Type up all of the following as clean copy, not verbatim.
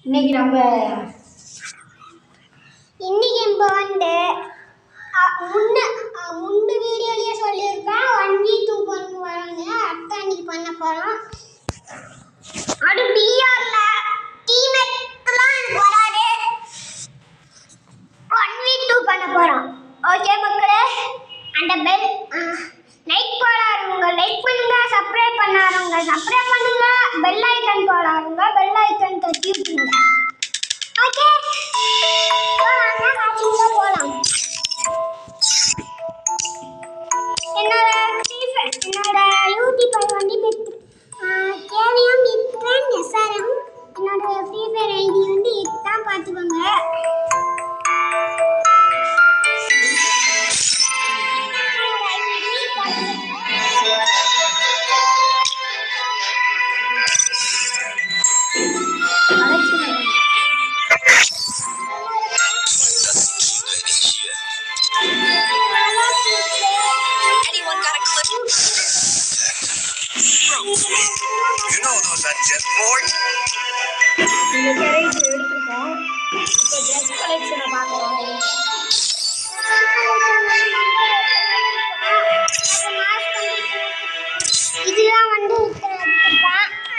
இன்னைக்கு நம்ம வந்து முன்ன வீடியோலயே சொல்லியிருப்பேன் 1v2 பண்ண வராங்க. அடுத்த அன்னைக்கு பண்ண போறோம். அது பிஆர்ல டீம்மேட்லாம் எனக்கு வராது. 1v2 பண்ண போறோம். ஓகே மக்களே, அந்த பெல் லைக் போடாதவங்க லைக் பண்ணுங்க, சப்ஸ்கிரைப் பண்ணாதவங்க சப்ஸ்கிரைப் பண்ணுங்க, பெல் ஐகான் போடாதவங்க பெல் ஐகான் தட்டி விட்டுருங்க. ஓகே, போலாம். என்னோட யூடியூப் வந்து கேவிஎம் மித்ரன் எஸ்ஆர்எம். என்னோட ஃப்ரீ ஃபயர் ஐடி வந்து இதுதான், பார்த்துக்கோங்க. You know those are jet boards. இந்த கேரேஜ் எடுத்துருக்கோம். இப்போ ட்ரெஸ் கலெக்ஷனை பார்க்குறோம். இதெல்லாம் வந்து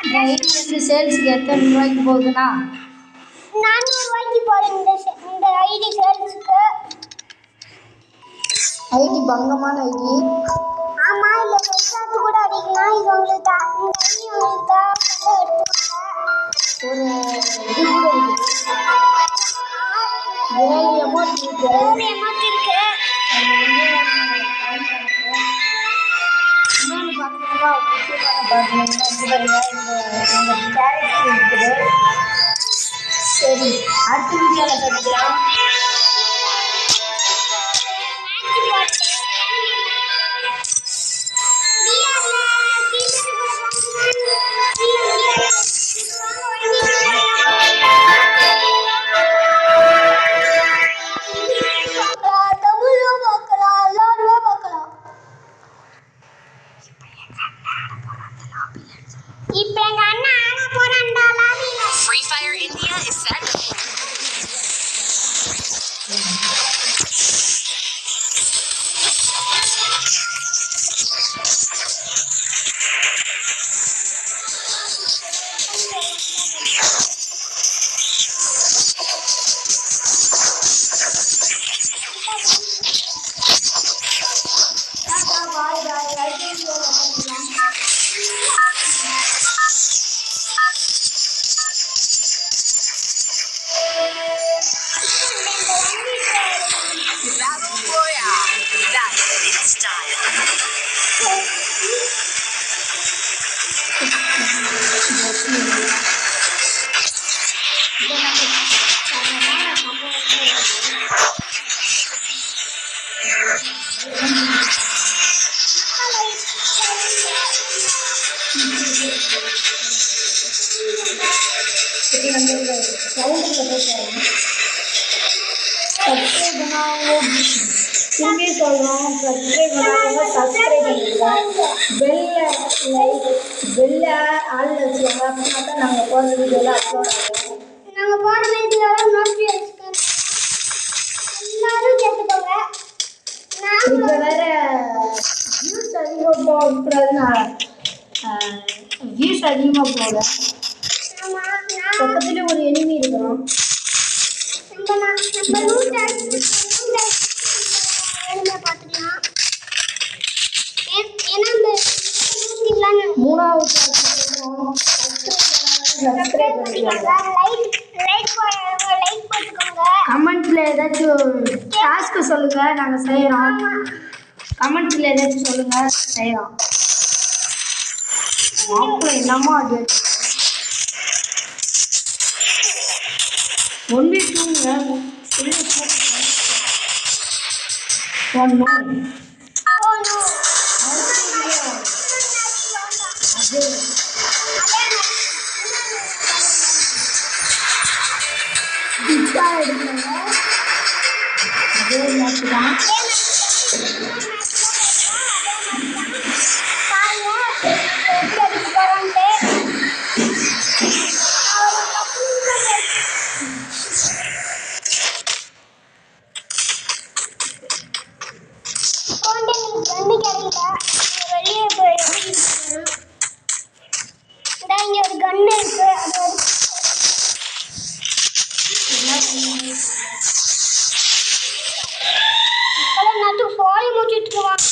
இந்த ஐடி வந்து சேல்ஸுக்கு எத்தனை ரூபாய்க்கு போகுதுன்னா 400 ரூபாய்க்கு போகுது. இந்த ஐடி சேல்ஸுக்கு. ஐடி பங்கமான ஐடி. ஆமா, இல்ல ஹெட்ஷாட் கூட அடிக்கலாம். இது உங்களுக்கு தான், இந்த ஐடி உங்களுக்கு தான், எடுத்துக்கோங்க. ஒரு இது கூட இருக்குது. 7 எமௌண்ட் இருக்கு. இன்னொன்று பார்த்தீங்கன்னா எங்கள் கேரக்டர் இருக்குது. சரி, அடுத்த வீடியோவில் கற்றுக்கலாம். Free Fire India is set. Battle Royale. That's its style. Subscribe பண்ணாங்க திரும்பி சொல்கிறோம். சப்ஸ்கிரைப் பண்ணாங்க சப்ஸ்கிரைப் பண்ணிடுங்க. பெல்ல ஆளில் வச்சுக்கோங்க. அப்படின்னா தான் நாங்கள் போடுற வீடியோலாம் அப்லோட் ஆகும். நாங்கள் போடுற வீடியோலாம் நோட்டிஃபிகேஷன் எல்லாரும் கேட்டுக்கோங்க. இப்போ வேற வியூஸ் அதிகமாக போகக்கூடாதுன்னா வியூஸ் அதிகமாக போகல. பக்கத்துல ஒரு எனிமி இருக்கிறோம். நம்ம பார்த்துக்கலாம். ஏன்னா மூணாவது கமெண்ட்ல ஏதாச்சும் டாஸ்க்கு சொல்லுங்க, நாங்கள் செய்கிறோம். கமெண்ட்ல ஏதாச்சும் சொல்லுங்க, செய்கிறோம். மாப்பிள்ள என்னமோ அது 1v2ங்க. அதே மேட்ச் தான். ஒரு கன்னு இருக்கு அது ஒரு நட்டு போய் மூச்சிட்டு இருக்கான்.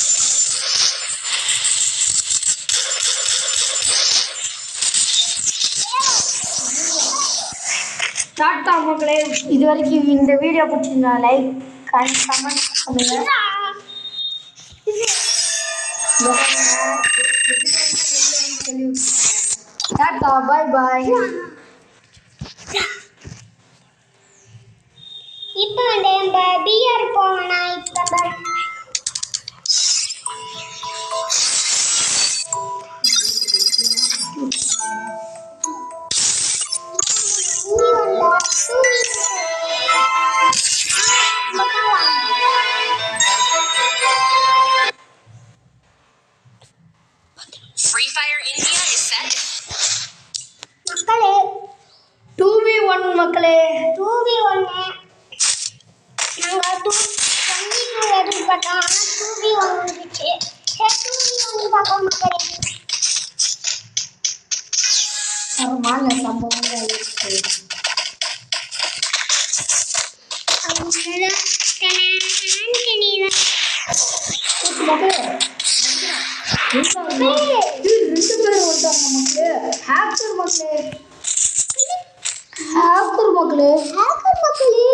டாட்டா மக்களே, இது வரைக்கும் இந்த வீடியோ பிடிச்சிருந்தா லைக் கமெண்ட் பண்ணுங்க. டாட்டா பாய் பாய். இப்போ நம்ம பிஆர் போனா இப்போ Free Fire India is set. மக்களே 2v1 மக்களே. 2v1 நாங்கள் 22 எதிர்பார்த்தோம். ஆனால் 2v1 வந்துச்சு. சரி 2v1 பார்ப்போம் மக்களே. தரமான சம்பவங்கள் இருக்கு. மக்களே, ரெண்டு பேரும் வந்துட்டாங்க மக்களே. ஹேக்கர் மக்களே, ஹேக்கர் மக்களே, ஹேக்கர் மக்களே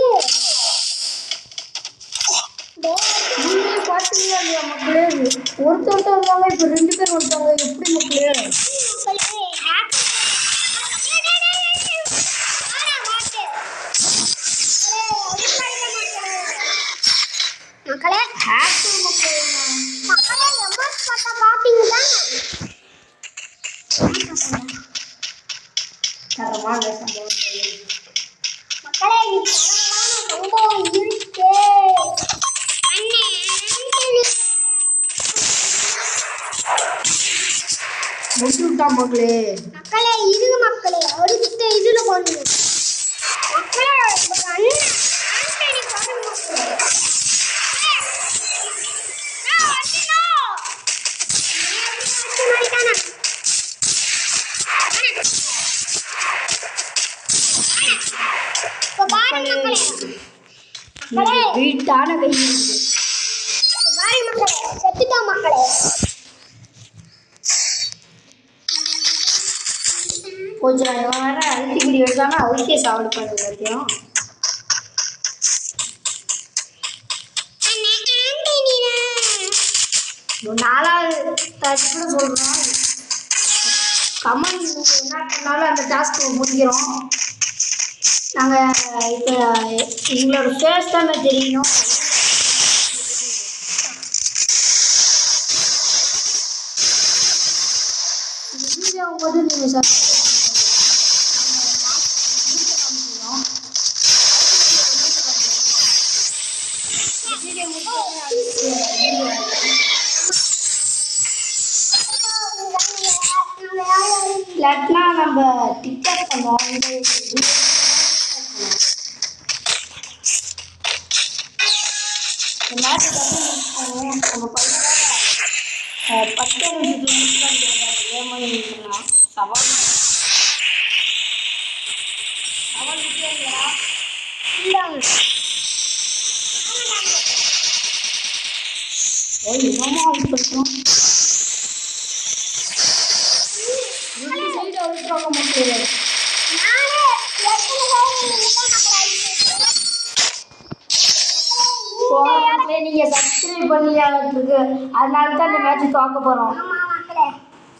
நீங்களே பார்த்தீங்களா இல்லையா மக்களே? ஒருத்தர் இருந்தாங்க, இப்போ ரெண்டு பேர் வந்துட்டாங்க. எப்படி மக்களே? மக்களே ஹேக்கர் மக்களே ஹேக்கர் மக்களே. மக்களே எம்எஸ் பார்த்தா பார்த்தீங்களா? தரமான சம்பவங்கள். மக்களே இது தரமான சம்பவம் இருக்கு. அண்ணே முடிச்சுட்டா மக்களே. மக்களே இருங்க மக்களே, அடுத்த இதுல போடுங்க மக்களே. உங்க அண்ணன் ஆண்டனி பாருங்க மக்களே. இப்ப பாருங்க மக்களே. மக்களே வீட்டான கை இருக்குது. இப்ப பாருங்க மக்களே, செத்துட்டோம் மக்களே. கொஞ்சம் வர அழுத்திக்குடி எடுத்தானா அவசிய சாவடி பண்ணுறது எல்லாத்தையும். நாலாவது டச் கூட சொல்கிறோம். கமல் என்ன பண்ணாலும் அந்த டாஸ்க்கு முடிக்கிறோம். நாங்கள் இப்போ எங்களோட ஃபேஸ் தானே தெரியணும். இந்த வீடியோ போது நீங்கள் இல்லாட்டினா நம்ம டிக்டாக் பண்ணுவோம். நம்ம 10 நிமிஷத்துல சவால் என்னமோ அழுத்தம் சைடு அழுத்தாங்க மக்களே. நீங்க சப்ஸ்கிரைப் பண்ணலையாட்டுருக்கு, அதனால தான் இந்த மேட்ச் பார்க்க போறோம். ஆமா மக்களே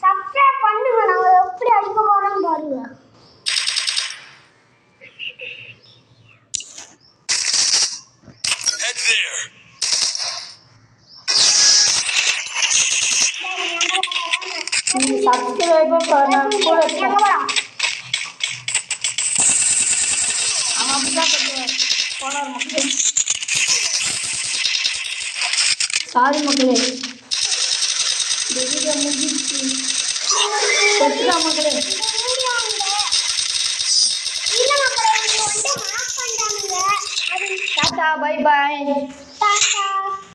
சப்ஸ்கிரைப் பண்ணுங்க. நாங்க எப்படி அடிக்க போறோம் பாருங்க. Head there. நீங்க சப்ஸ்கிரைப் பண்ண கூட அவன் அப்படிதான் கொஞ்சம் போனார் மக்களே. சாரி மக்களே, இந்த வீடியோ முடிஞ்சிச்சு. செத்துடா மக்களே. Tata bye bye.